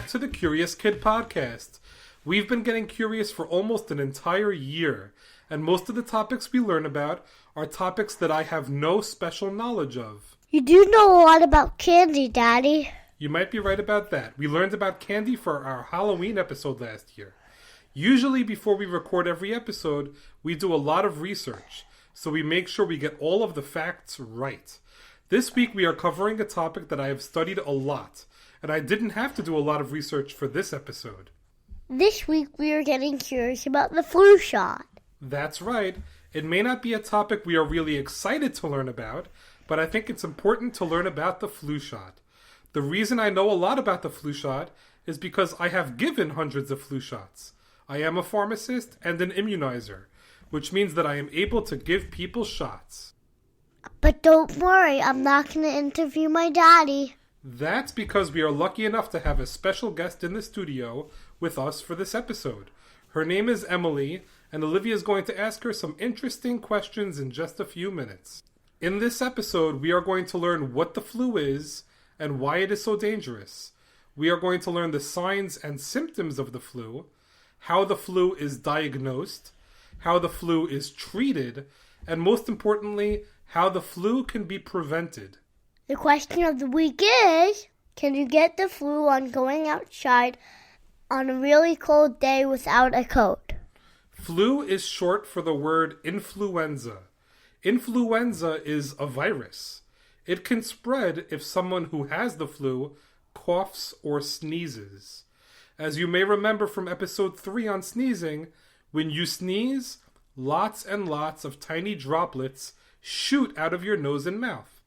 back to the Curious Kid podcast. We've been getting curious for almost an entire year, and most of the topics we learn about are topics that I have no special knowledge of. You do know a lot about candy, Daddy. You might be right about that. We learned about candy for our Halloween episode last year. Usually before we record every episode, we do a lot of research, so we make sure we get all of the facts right. This week we are covering a topic that I have studied a lot, and I didn't have to do a lot of research for this episode. This week we are getting curious about the flu shot. That's right. It may not be a topic we are really excited to learn about, but I think it's important to learn about the flu shot. The reason I know a lot about the flu shot is because I have given hundreds of flu shots. I am a pharmacist and an immunizer, which means that I am able to give people shots. But don't worry, I'm not going to interview my daddy. That's because we are lucky enough to have a special guest in the studio with us for this episode. Her name is Emily, and Olivia is going to ask her some interesting questions in just a few minutes. In this episode, we are going to learn what the flu is and why it is so dangerous. We are going to learn the signs and symptoms of the flu, how the flu is diagnosed, how the flu is treated, and most importantly, how the flu can be prevented. The question of the week is, can you get the flu on going outside on a really cold day without a coat? Flu is short for the word influenza. Influenza is a virus. It can spread if someone who has the flu coughs or sneezes. As you may remember from episode 3 on sneezing, when you sneeze, lots and lots of tiny droplets shoot out of your nose and mouth.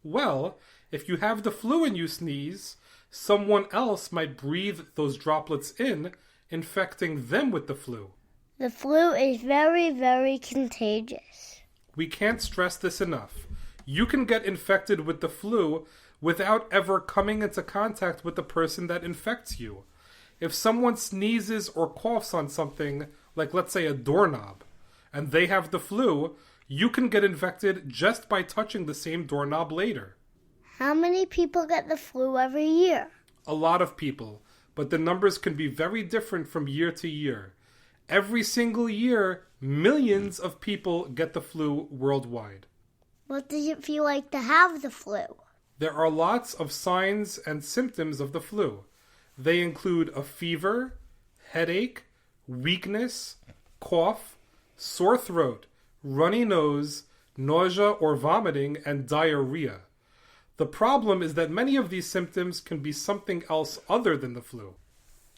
Well, if you have the flu and you sneeze, someone else might breathe those droplets in, infecting them with the flu. The flu is very, very contagious. We can't stress this enough. You can get infected with the flu without ever coming into contact with the person that infects you. If someone sneezes or coughs on something, like let's say a doorknob, and they have the flu, you can get infected just by touching the same doorknob later. How many people get the flu every year? A lot of people, but the numbers can be very different from year to year. Every single year, millions of people get the flu worldwide. What does it feel like to have the flu? There are lots of signs and symptoms of the flu. They include a fever, headache, weakness, cough, sore throat, runny nose, nausea or vomiting, and diarrhea. The problem is that many of these symptoms can be something else other than the flu.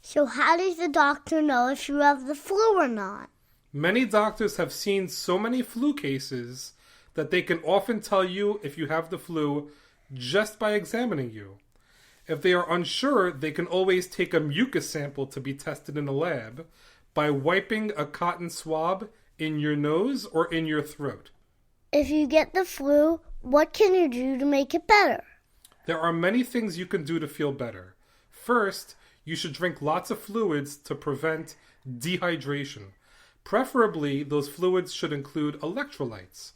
So how does the doctor know if you have the flu or not? Many doctors have seen so many flu cases that they can often tell you if you have the flu just by examining you. If they are unsure, they can always take a mucus sample to be tested in a lab by wiping a cotton swab in your nose or in your throat. If you get the flu, what can you do to make it better? There are many things you can do to feel better. First, you should drink lots of fluids to prevent dehydration. Preferably, those fluids should include electrolytes.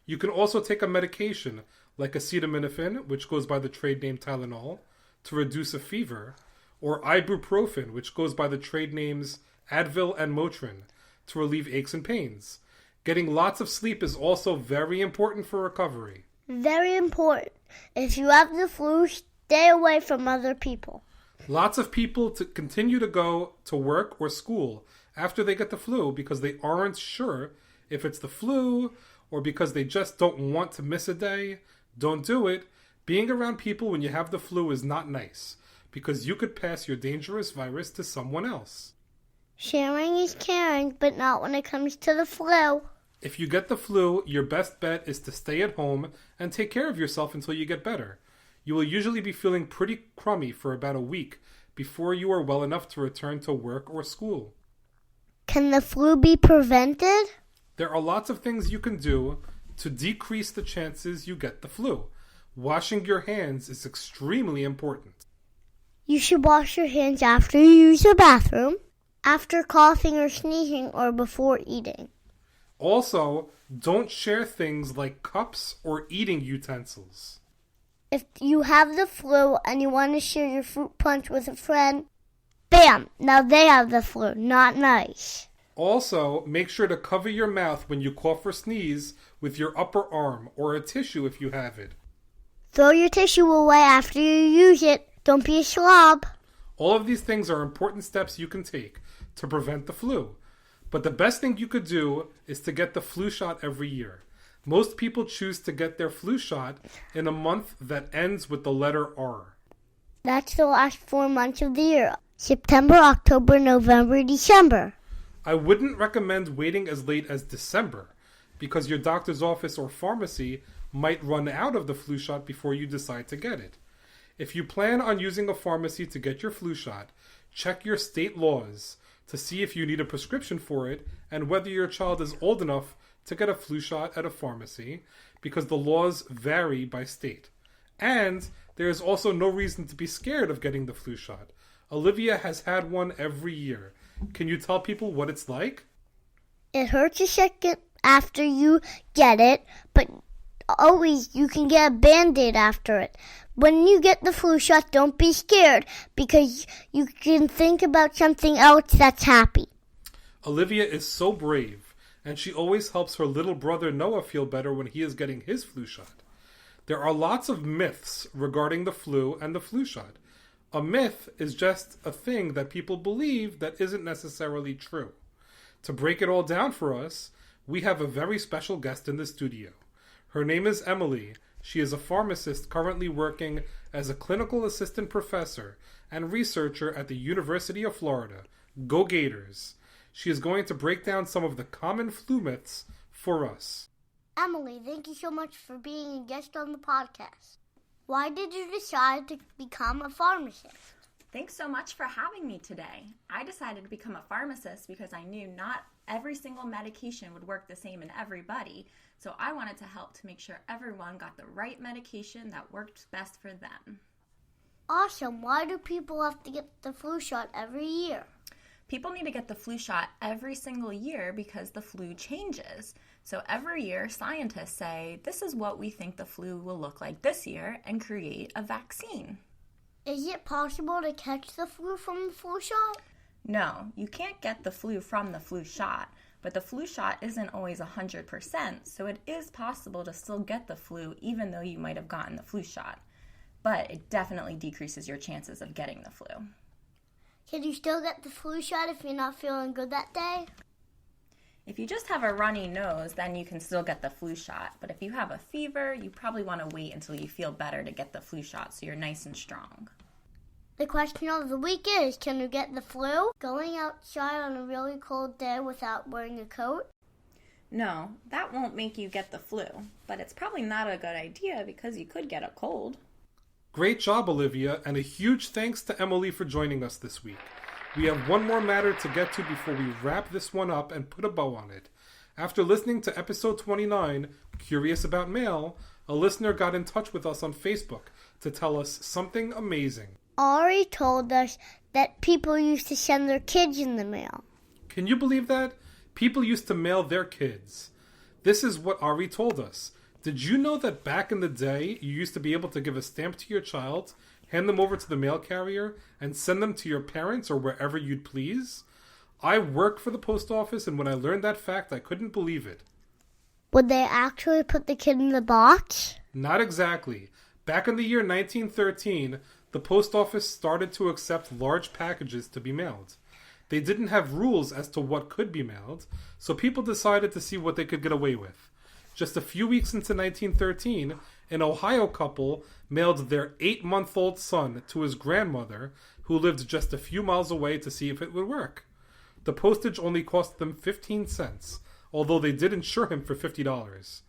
You can also take a medication like acetaminophen, which goes by the trade name Tylenol, to reduce a fever, or ibuprofen, which goes by the trade names Advil and Motrin, to relieve aches and pains. Getting lots of sleep is also very important for recovery. Very important. If you have the flu, stay away from other people. Lots of people continue to go to work or school after they get the flu because they aren't sure if it's the flu or because they just don't want to miss a day. Don't do it. Being around people when you have the flu is not nice because you could pass your dangerous virus to someone else. Sharing is caring, but not when it comes to the flu. If you get the flu, your best bet is to stay at home and take care of yourself until you get better. You will usually be feeling pretty crummy for about a week before you are well enough to return to work or school. Can the flu be prevented? There are lots of things you can do to decrease the chances you get the flu. Washing your hands is extremely important. You should wash your hands after you use the bathroom, after coughing or sneezing, or before eating. Also, don't share things like cups or eating utensils. If you have the flu and you want to share your fruit punch with a friend, Bam! Now they have the flu. Not nice. Also, make sure to cover your mouth when you cough or sneeze with your upper arm or a tissue if you have it. Throw your tissue away after you use it. Don't be a slob. All of these things are important steps you can take to prevent the flu. But the best thing you could do is to get the flu shot every year. Most people choose to get their flu shot in a month that ends with the letter R. That's the last 4 months of the year. September, October, November, December. I wouldn't recommend waiting as late as December because your doctor's office or pharmacy might run out of the flu shot before you decide to get it. If you plan on using a pharmacy to get your flu shot, check your state laws to see if you need a prescription for it and whether your child is old enough to get a flu shot at a pharmacy because the laws vary by state. And there is also no reason to be scared of getting the flu shot. Olivia has had one every year. Can you tell people what it's like? It hurts a second after you get it, but always you can get a Band-Aid after it. When you get the flu shot, don't be scared because you can think about something else that's happy. Olivia is so brave, and she always helps her little brother Noah feel better when he is getting his flu shot. There are lots of myths regarding the flu and the flu shot. A myth is just a thing that people believe that isn't necessarily true. To break it all down for us, we have a very special guest in the studio. Her name is Emily. She is a pharmacist currently working as a clinical assistant professor and researcher at the University of Florida. Go Gators! She is going to break down some of the common flu myths for us. Emily, thank you so much for being a guest on the podcast. Why did you decide to become a pharmacist? Thanks so much for having me today. I decided to become a pharmacist because I knew not every single medication would work the same in everybody, so I wanted to help to make sure everyone got the right medication that worked best for them. Awesome. Why do people have to get the flu shot every year? People need to get the flu shot every single year because the flu changes. So every year, scientists say, this is what we think the flu will look like this year and create a vaccine. Is it possible to catch the flu from the flu shot? No, you can't get the flu from the flu shot, but the flu shot isn't always 100%, so it is possible to still get the flu even though you might have gotten the flu shot. But it definitely decreases your chances of getting the flu. Can you still get the flu shot if you're not feeling good that day? If you just have a runny nose, then you can still get the flu shot. But if you have a fever, you probably want to wait until you feel better to get the flu shot so you're nice and strong. The question of the week is, can you get the flu going outside on a really cold day without wearing a coat? No, that won't make you get the flu, but it's probably not a good idea because you could get a cold. Great job, Olivia, and a huge thanks to Emily for joining us this week. We have one more matter to get to before we wrap this one up and put a bow on it. After listening to episode 29, Curious About Mail, a listener got in touch with us on Facebook to tell us something amazing. Ari told us that people used to send their kids in the mail. Can you believe that? People used to mail their kids. This is what Ari told us. Did you know that back in the day, you used to be able to give a stamp to your child, hand them over to the mail carrier, and send them to your parents or wherever you'd please? I work for the post office, and when I learned that fact, I couldn't believe it. Would they actually put the kid in the box? Not exactly. Back in the year 1913, the post office started to accept large packages to be mailed. They didn't have rules as to what could be mailed, so people decided to see what they could get away with. Just a few weeks into 1913, an Ohio couple mailed their 8-month-old son to his grandmother, who lived just a few miles away, to see if it would work. The postage only cost them 15 cents, although they did insure him for $50.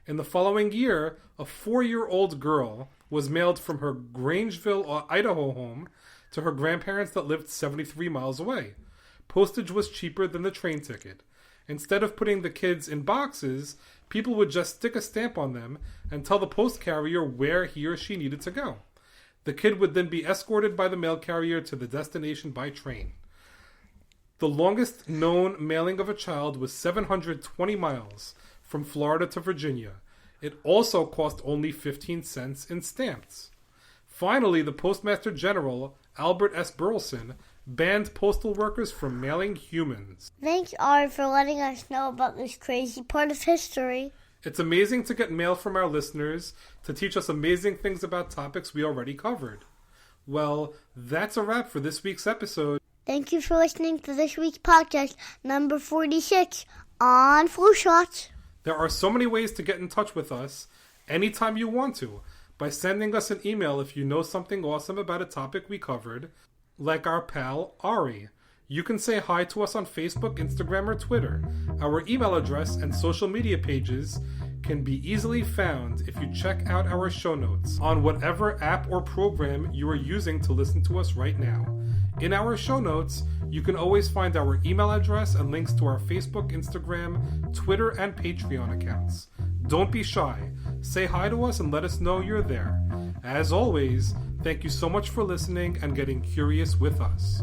In the following year, a 4-year-old girl was mailed from her Grangeville, Idaho home to her grandparents that lived 73 miles away. Postage was cheaper than the train ticket. Instead of putting the kids in boxes, people would just stick a stamp on them and tell the post carrier where he or she needed to go. The kid would then be escorted by the mail carrier to the destination by train. The longest known mailing of a child was 720 miles from Florida to Virginia. It also cost only 15 cents in stamps. Finally, the Postmaster General, Albert S. Burleson, banned postal workers from mailing humans. Thanks, Ari, for letting us know about this crazy part of history. It's amazing to get mail from our listeners to teach us amazing things about topics we already covered. Well, that's a wrap for this week's episode. Thank you for listening to this week's podcast, number 46, on flu shots. There are so many ways to get in touch with us anytime you want to, by sending us an email if you know something awesome about a topic we covered, like our pal Ari. You can say hi to us on Facebook, Instagram, or Twitter. Our email address and social media pages can be easily found if you check out our show notes on whatever app or program you are using to listen to us right now. In our show notes, you can always find our email address and links to our Facebook, Instagram, Twitter, and Patreon accounts. Don't be shy. Say hi to us and let us know you're there. As always, thank you so much for listening and getting curious with us.